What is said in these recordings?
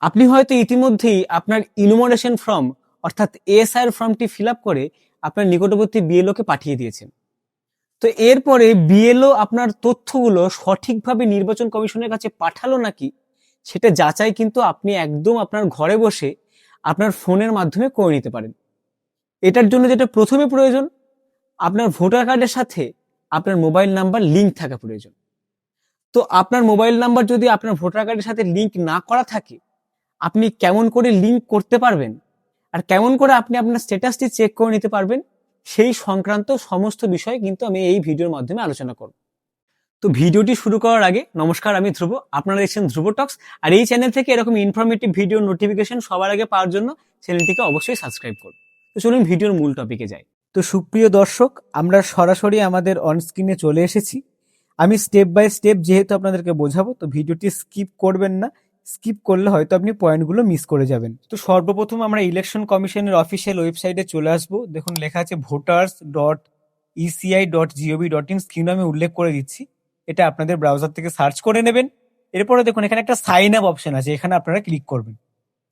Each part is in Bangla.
আপনি হয়তো ইতিমধ্যেই আপনার ইনুমারেশন ফর্ম অর্থাৎ এএসআইআর ফর্মটি ফিল আপ করে আপনার নিকটবর্তী বিএলওকে পাঠিয়ে দিয়েছেন। তো এরপরে বিএলও আপনার তথ্যগুলো সঠিকভাবে নির্বাচন কমিশনের কাছে পাঠালো নাকি সেটা যাচাই কিন্তু আপনি একদম আপনার ঘরে বসে আপনার ফোনের মাধ্যমে করে নিতে পারেন। এটার জন্য যেটা প্রথমে প্রয়োজন, আপনার ভোটার কার্ডের সাথে আপনার মোবাইল নাম্বার লিঙ্ক থাকা প্রয়োজন। তো আপনার মোবাইল নাম্বার যদি আপনার ভোটার কার্ডের সাথে লিঙ্ক না করা থাকে, আপনি কেমন করে লিঙ্ক করতে পারবেন আর কেমন করে আপনি আপনার স্ট্যাটাসটি চেক করে নিতে পারবেন সেই সংক্রান্ত সমস্ত বিষয় কিন্তু আমি এই ভিডিওর মাধ্যমে আলোচনা করব। তো ভিডিওটি শুরু করার আগে নমস্কার, আমি ধ্রুব, আপনারা দেখছেন ধ্রুব টক্স। আর এই চ্যানেল থেকে এরকম ইনফরমেটিভ ভিডিও নোটিফিকেশন সবার আগে পাওয়ার জন্য চ্যানেলটিকে অবশ্যই সাবস্ক্রাইব করুন। তো চলুন ভিডিওর মূল টপিকে যাই। তো সুপ্রিয় দর্শক, আমরা সরাসরি আমাদের অন স্ক্রিনে চলে এসেছি। আমি স্টেপ বাই স্টেপ যেহেতু আপনাদেরকে বোঝাবো, তো ভিডিওটি স্কিপ করবেন না। স্কিপ করলে হয়তো আপনি পয়েন্টগুলো মিস করে যাবেন। তো সর্বপ্রথম আমরা ইলেকশন কমিশনের অফিসিয়াল ওয়েবসাইটে চলে আসবো। দেখুন লেখা আছে voters.eci.gov.in, স্ক্রিনে আমি উল্লেখ করে দিচ্ছি। এটা আপনাদের ব্রাউজার থেকে সার্চ করে নেবেন। এরপরে দেখুন এখানে একটা সাইন আপ অপশন আছে, এখানে আপনারা ক্লিক করবেন।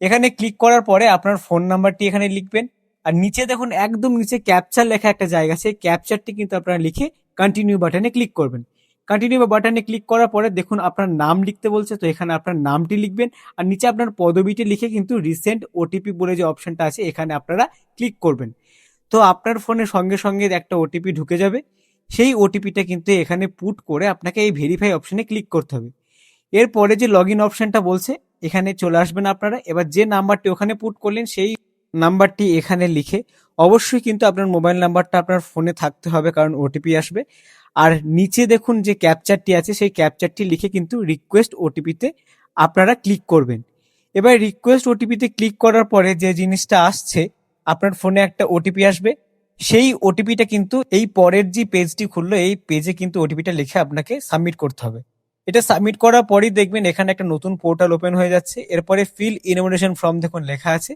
এখানে ক্লিক করার পরে আপনার ফোন নাম্বারটি এখানে লিখবেন। আর নিচে দেখুন একদম নিচে ক্যাপচার লেখা একটা জায়গা আছে, ক্যাপচারটি কিন্তু আপনারা লিখে কন্টিনিউ বাটনে ক্লিক করবেন। কন্টিনিউ বাটনে ক্লিক করার পরে দেখুন আপনার নাম লিখতে বলছে, তো এখানে আপনার নামটি লিখবেন। আর নিচে আপনার পদবিটি লিখে কিন্তু রিসেন্ট ওটিপি বলে যে অপশনটা আছে এখানে আপনারা ক্লিক করবেন। তো আপনার ফোনে সঙ্গে সঙ্গে একটা ওটিপি ঢুকে যাবে। সেই ওটিপিটা কিন্তু এখানে পুট করে আপনাকে এই ভেরিফাই অপশনে ক্লিক করতে হবে। এরপরে যে লগ ইন অপশনটা বলছে এখানে চলে আসবেন আপনারা। এবার যে নাম্বারটি ওখানে পুট করলেন সেই নাম্বারটি এখানে লিখে, অবশ্যই কিন্তু আপনার মোবাইল নাম্বারটা আপনার ফোনে থাকতে হবে কারণ ওটিপি আসবে। আর নিচে দেখুন যে ক্যাপচারটি আছে সেই ক্যাপচারটি লিখে কিন্তু রিকোয়েস্ট ওটিপিতে আপনারা ক্লিক করবেন। এবার রিকোয়েস্ট ওটিপিতে ক্লিক করার পরে যে জিনিসটা আসছে, আপনার ফোনে একটা ওটিপি আসবে। সেই ওটিপিটা কিন্তু এই পরের যে পেজটি খুললো এই পেজে কিন্তু ওটিপিটা লিখে আপনাকে সাবমিট করতে হবে। এটা সাবমিট করার পরই দেখবেন এখানে একটা নতুন পোর্টাল ওপেন হয়ে যাচ্ছে। এরপরে ফিল ইনভিটেশন ফর্ম দেখুন লেখা আছে,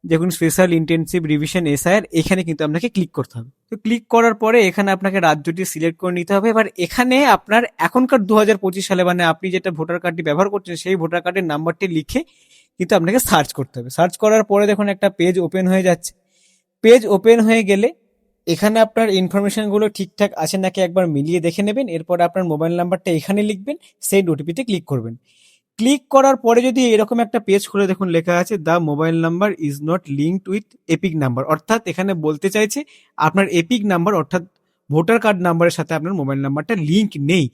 দেখুন স্পেশাল ইন্টেনসিভ রিভিশন এসআইআর, এখানে কিন্তু আপনাকে ক্লিক করতে হবে। তো ক্লিক করার পরে এখানে আপনাকে রাজ্যটি সিলেক্ট করে নিতে হবে। এবার এখানে আপনার এখনকার 2025 সালে মানে আপনি যেটা ভোটার কার্ডটি ব্যবহার করছেন সেই ভোটার কার্ডের নাম্বারটি লিখে কিন্তু আপনাকে সার্চ করতে হবে। সার্চ করার পরে দেখুন একটা পেজ ওপেন হয়ে যাচ্ছে। পেজ ওপেন হয়ে গেলে এখানে আপনার ইনফরমেশনগুলো ঠিকঠাক আছে নাকি একবার মিলিয়ে দেখে নেবেন। এরপর আপনার মোবাইল নাম্বারটা এখানে লিখবেন, সেই ওটিপিতে ক্লিক করবেন। ক্লিক করার পরে যদি এরকম একটা পেজ খুলে দেখুন লেখা আছে the mobile number is not linked with epic number, অর্থাৎ এখানে বলতে চাইছে আপনার এপিক নাম্বার অর্থাৎ ভোটার কার্ড নাম্বারের সাথে আপনার মোবাইল নাম্বারটা লিঙ্ক নেই।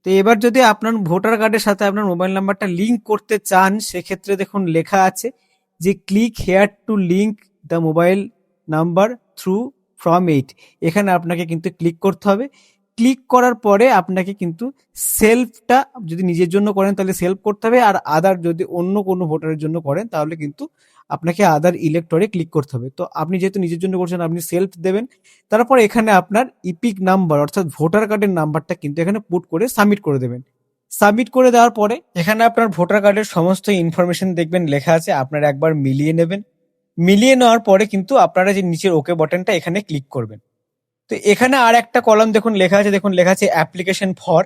তো এবার যদি আপনার ভোটার কার্ডের সাথে আপনার মোবাইল নাম্বারটা লিঙ্ক করতে চান, সেক্ষেত্রে দেখুন লেখা আছে যে click here two link the mobile number through from 8, এখানে আপনাকে কিন্তু ক্লিক করতে হবে। ক্লিক করার পরে আপনাকে কিন্তু সেলফটা যদি নিজের জন্য করেন তাহলে সেলফ করতে হবে, আর আদার যদি অন্য কোনো ভোটারের জন্য করেন তাহলে কিন্তু আপনাকে আদার ইলেক্টরে ক্লিক করতে হবে। তো আপনি যেহেতু নিজের জন্য করছেন আপনি সেলফ দেবেন। তারপর এখানে আপনার ইপিক নাম্বার অর্থাৎ ভোটার কার্ডের নাম্বারটা কিন্তু এখানে পুট করে সাবমিট করে দেবেন। সাবমিট করে দেওয়ার পরে এখানে আপনার ভোটার কার্ডের সমস্ত ইনফরমেশন দেখবেন লেখা আছে, আপনারা একবার মিলিয়ে নেবেন। মিলিয়ে নেওয়ার পরে কিন্তু আপনারা যে নিচের ওকে বাটনটা এখানে ক্লিক করবেন। তো এখানে আর একটা কলাম দেখুন লেখা আছে, দেখুন লেখা আছে অ্যাপ্লিকেশন ফর।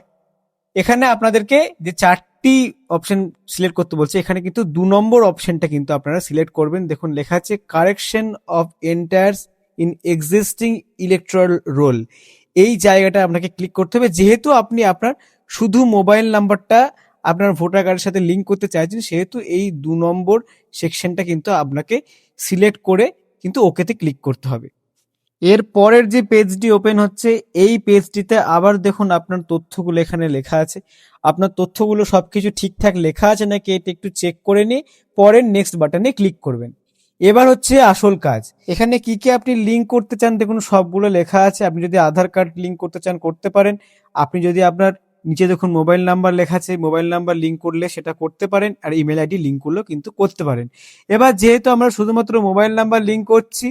এখানে আপনাদেরকে যে 4টি অপশন সিলেক্ট করতে বলছে, এখানে কিন্তু 2 নম্বর অপশনটা কিন্তু আপনারা সিলেক্ট করবেন। দেখুন লেখা আছে correction of এন্টায়ার্স in existing electoral roll, এই জায়গাটা আপনাকে ক্লিক করতে হবে। যেহেতু আপনি আপনার শুধু মোবাইল নাম্বারটা আপনার ভোটার কার্ডের সাথে লিঙ্ক করতে চাইছেন, সেহেতু এই 2 নম্বর সেকশনটা কিন্তু আপনাকে সিলেক্ট করে কিন্তু ওকেতে ক্লিক করতে হবে। এর পরের যে পেজটি ওপেন হচ্ছে এই পেজটিতে আবার দেখুন আপনার তথ্যগুলো এখানে লেখা আছে। আপনার তথ্যগুলো সবকিছু ঠিকঠাক লেখা আছে নাকি এটা একটু চেক করে নিয়ে পরের নেক্সট বাটনে ক্লিক করবেন। এবার হচ্ছে আসল কাজ, এখানে কি কি আপনি লিঙ্ক করতে চান দেখুন সবগুলো লেখা আছে। আপনি যদি আধার কার্ড লিঙ্ক করতে চান করতে পারেন। আপনি যদি আপনার নিচে দেখুন মোবাইল নাম্বার লেখা আছে, মোবাইল নাম্বার লিঙ্ক করলে সেটা করতে পারেন, আর ইমেল আইডি লিঙ্ক করলেও কিন্তু করতে পারেন। এবার যেহেতু আমরা শুধুমাত্র মোবাইল নাম্বার লিঙ্ক করছি,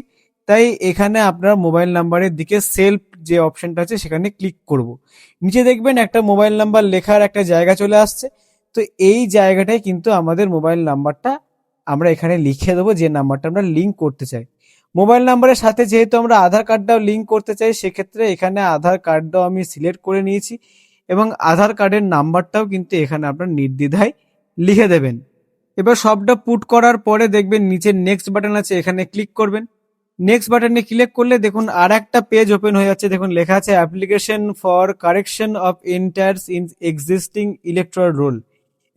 তাই এখানে আপনার মোবাইল নাম্বারের দিকে সেলফ যে অপশনটা আছে সেখানে ক্লিক করব। নিচে দেখবেন একটা মোবাইল নাম্বার লেখার একটা জায়গা চলে আসছে। তো এই জায়গাটায় কিন্তু আমাদের মোবাইল নাম্বারটা আমরা এখানে লিখে দেবো, যে নাম্বারটা আমরা লিঙ্ক করতে চাই। মোবাইল নাম্বারের সাথে যেহেতু আমরা আধার কার্ডটাও লিঙ্ক করতে চাই, সেক্ষেত্রে এখানে আধার কার্ডটাও আমি সিলেক্ট করে নিয়েছি এবং আধার কার্ডের নাম্বারটাও কিন্তু এখানে আপনার নির্দ্বিধায় লিখে দেবেন। এবার সবটা পুট করার পরে দেখবেন নিচে নেক্সট বাটন আছে, এখানে ক্লিক করবেন। নেক্সট বাটনে ক্লিক করলে দেখুন আর একটা পেজ ওপেন হয়ে যাচ্ছে, দেখুন লেখা আছে application for correction of এন্টায়ার্স in existing electoral roll.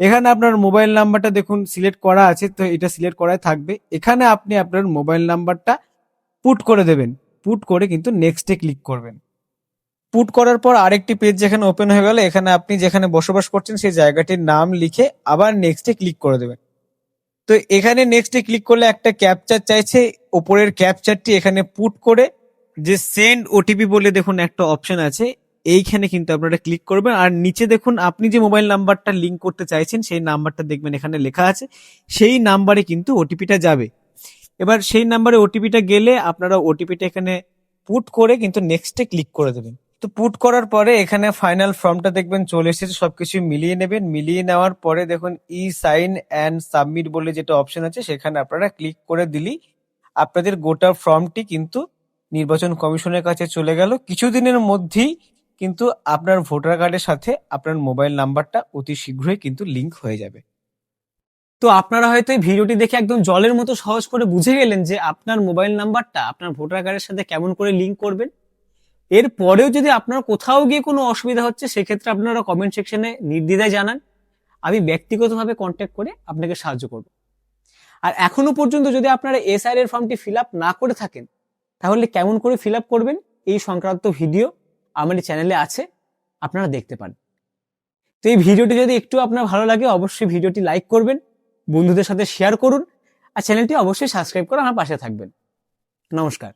এখানে আপনার মোবাইল নাম্বারটা দেখুন সিলেক্ট করা আছে, তো এটা সিলেক্ট করাই থাকবে। এখানে আপনি আপনার মোবাইল নাম্বারটা পুট করে দেবেন, পুট করে কিন্তু নেক্সটে ক্লিক করবেন। পুট করার পর আরেকটি পেজ যেখানে ওপেন হয়ে গেল, এখানে আপনি যেখানে বসবাস করছেন সেই জায়গাটির নাম লিখে আবার নেক্সটে ক্লিক করে দেবেন। তো এখানে নেক্সটে ক্লিক করলে একটা ক্যাপচার চাইছে, ওপরের ক্যাপচারটি এখানে পুট করে যে সেন্ড ওটিপি বলে দেখুন একটা অপশন আছে, এইখানে কিন্তু আপনারা ক্লিক করবেন। আর নিচে দেখুন আপনি যে মোবাইল নাম্বারটা লিংক করতে চাইছেন সেই নাম্বারটা দেখবেন এখানে লেখা আছে, সেই নাম্বারে কিন্তু ওটিপিটা যাবে। এবার সেই নাম্বারে ওটিপিটা গেলে আপনারা ওটিপিটা এখানে পুট করে কিন্তু নেক্সটে ক্লিক করে দেবেন। তো পুট করার পরে এখানে ফাইনাল ফর্মটা দেখবেন চলে এসেছে, সবকিছু মিলিয়ে নেবেন। মিলিয়ে নেওয়ার পরে দেখুন ই সাইন অ্যান্ড সাবমিট বলে যেটা অপশন আছে সেখানে আপনারা ক্লিক করে দিলেই আপনাদের গোটা ফর্মটি কিন্তু নির্বাচন কমিশনের কাছে চলে গেল। কিছুদিনের মধ্যেই কিন্তু আপনার ভোটার কার্ডের সাথে আপনার মোবাইল নাম্বারটা অতি শীঘ্রই কিন্তু লিংক হয়ে যাবে। তো আপনারা হয়তো এই ভিডিওটি দেখে একদম জলের মতো সহজ করে বুঝে গেলেন যে আপনার মোবাইল নাম্বারটা আপনার ভোটার কার্ডের সাথে কেমন করে লিংক করবেন। এর পরেও যদি আপনার কোথাও গিয়ে কোনো অসুবিধা হচ্ছে সেক্ষেত্রে আপনারা কমেন্ট সেকশনে নির্দ্বিধায় জানান, আমি ব্যক্তিগতভাবে কন্ট্যাক্ট করে আপনাকে সাহায্য করব। আর এখনো পর্যন্ত যদি আপনারা এসআইআর এর ফর্মটি ফিল আপ না করে থাকেন তাহলে কেমন করে ফিল আপ করবেন এই সংক্রান্ত ভিডিও আমার চ্যানেলে আছে, আপনারা দেখতে পারেন। তো এই ভিডিওটি যদি একটু আপনার ভালো লাগে অবশ্যই ভিডিওটি লাইক করবেন, বন্ধুদের সাথে শেয়ার করুন, আর চ্যানেলটি অবশ্যই সাবস্ক্রাইব করে আমার পাশে থাকবেন। নমস্কার।